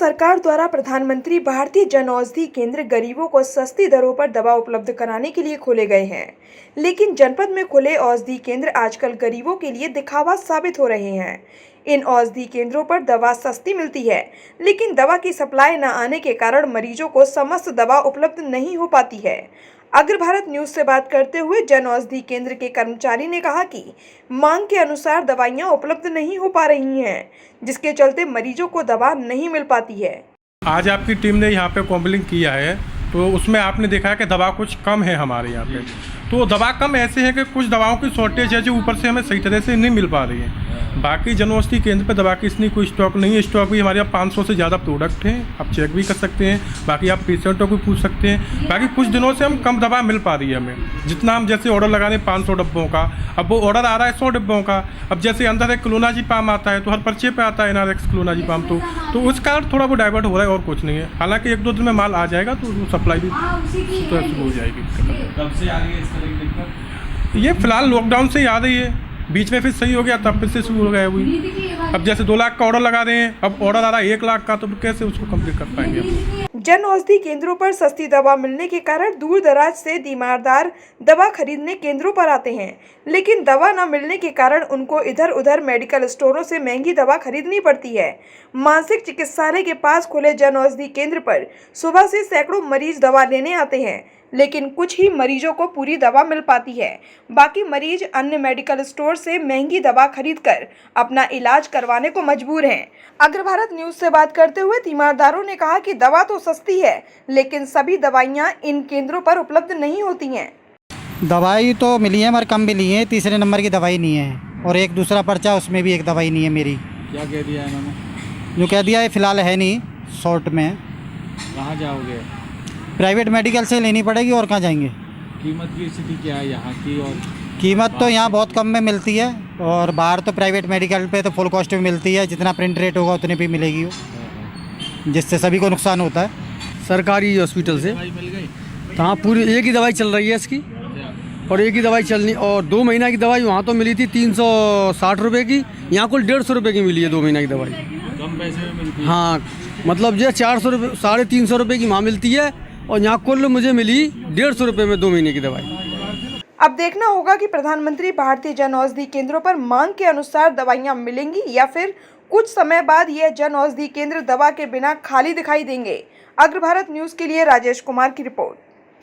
सरकार द्वारा प्रधानमंत्री भारतीय जन औषधि केंद्र गरीबों को सस्ती दरों पर दवा उपलब्ध कराने के लिए खोले गए हैं, लेकिन जनपद में खुले औषधि केंद्र आजकल गरीबों के लिए दिखावा साबित हो रहे हैं। इन औषधि केंद्रों पर दवा सस्ती मिलती है, लेकिन दवा की सप्लाई न आने के कारण मरीजों को समस्त दवा उपलब्ध नहीं हो पाती है। अग्र भारत न्यूज से बात करते हुए जन औषधि केंद्र के कर्मचारी ने कहा कि मांग के अनुसार दवाइयां उपलब्ध नहीं हो पा रही हैं, जिसके चलते मरीजों को दवा नहीं मिल पाती है। आज आपकी टीम ने यहाँ पे कॉम्बलिंग किया है, तो उसमें आपने देखा है कि दवा कुछ कम है हमारे यहाँ पे। तो दवा कम ऐसे है कि कुछ दवाओं की शॉर्टेज है जो ऊपर से हमें सही तरह से नहीं मिल पा रही है। बाकी जन औषधि केंद्र पे दवा की इतनी कोई स्टॉक नहीं है। स्टॉक भी हमारे यहाँ 500 से ज़्यादा प्रोडक्ट हैं, आप चेक भी कर सकते हैं। बाकी आप पेशेंटों को पूछ सकते हैं। बाकी कुछ दिनों से हम कम दवा मिल पा रही है हमें, जितना हम जैसे ऑर्डर लगा रहे हैं 500 डब्बों का, अब वो ऑर्डर आ रहा है 100 डब्बों का। अब जैसे अंदर एक क्लोनाजीपाम आता है तो हर पर्चे पे आता है NRX क्लोनाजीपाम, तो उस कारण थोड़ा वो डाइवर्ट हो रहा है और कुछ नहीं है। हालांकि 1-2 दिन में माल आ जाएगा तो वो सप्लाई भी शुरू हो जाएगी। कब से आ रही है इस तरह की दिक्कत? ये फिलहाल लॉकडाउन से ही आ रही है, बीच में फिर सही हो गया तब फिर से शुरू हो गया हुई। अब जैसे 2 लाख का ऑर्डर लगा रहे हैं, अब ऑर्डर आ रहा है 1 लाख का, तो कैसे उसको कंप्लीट कर पाएंगे? जन औषधि केंद्रों पर सस्ती दवा मिलने के कारण दूर दराज से तीमारदार दवा खरीदने केंद्रों पर आते हैं, लेकिन दवा न मिलने के कारण उनको इधर उधर मेडिकल स्टोरों से महंगी दवा खरीदनी पड़ती है। मानसिक चिकित्सालय के पास खुले जन औषधि केंद्र पर सुबह से सैकड़ों मरीज दवा लेने आते हैं, लेकिन कुछ ही मरीजों को पूरी दवा मिल पाती है। बाकी मरीज अन्य मेडिकल स्टोर से महंगी दवा खरीदकर अपना इलाज करवाने को मजबूर हैं। अग्र भारत न्यूज से बात करते हुए तीमारदारों ने कहा कि दवा तो सस्ती है, लेकिन सभी दवाइयां इन केंद्रों पर उपलब्ध नहीं होती हैं। दवाई तो मिली है मगर कम मिली है, तीसरे नंबर की दवाई नहीं है, और एक दूसरा पर्चा उसमें भी एक दवाई नहीं है मेरी। क्या कह दिया इन्होंने? जो कह दिया है फ़िलहाल है नहीं, शॉर्ट में। कहाँ जाओगे? प्राइवेट मेडिकल से लेनी पड़ेगी, और कहाँ जाएंगे। कीमत की स्थिति क्या है यहाँ की? और कीमत तो यहाँ बहुत कम में मिलती है, और बाहर तो प्राइवेट मेडिकल पे तो फुल कॉस्ट में मिलती है। जितना प्रिंट रेट होगा उतने पे मिलेगी वो, जिससे सभी को नुकसान होता है। सरकारी हॉस्पिटल से दवाई मिल गई? कहाँ पूरी एक ही दवाई चल रही है इसकी, और एक ही दवाई चलनी, और 2 महीना की दवाई वहाँ तो मिली थी 360 रुपये की, यहाँ कुल 150 रुपये की मिली है 2 महीना की दवाई। कम पैसे में मिलती है? हाँ, मतलब जो 400 रुपये 350 रुपये की वहाँ मिलती है, और यहाँ कुल मुझे मिली 150 रुपये में 2 महीने की दवाई। अब देखना होगा कि प्रधानमंत्री भारतीय जन औषधि केंद्रों पर मांग के अनुसार दवाइयां मिलेंगी या फिर कुछ समय बाद यह जन औषधि केंद्र दवा के बिना खाली दिखाई देंगे। अग्र भारत न्यूज के लिए राजेश कुमार की रिपोर्ट।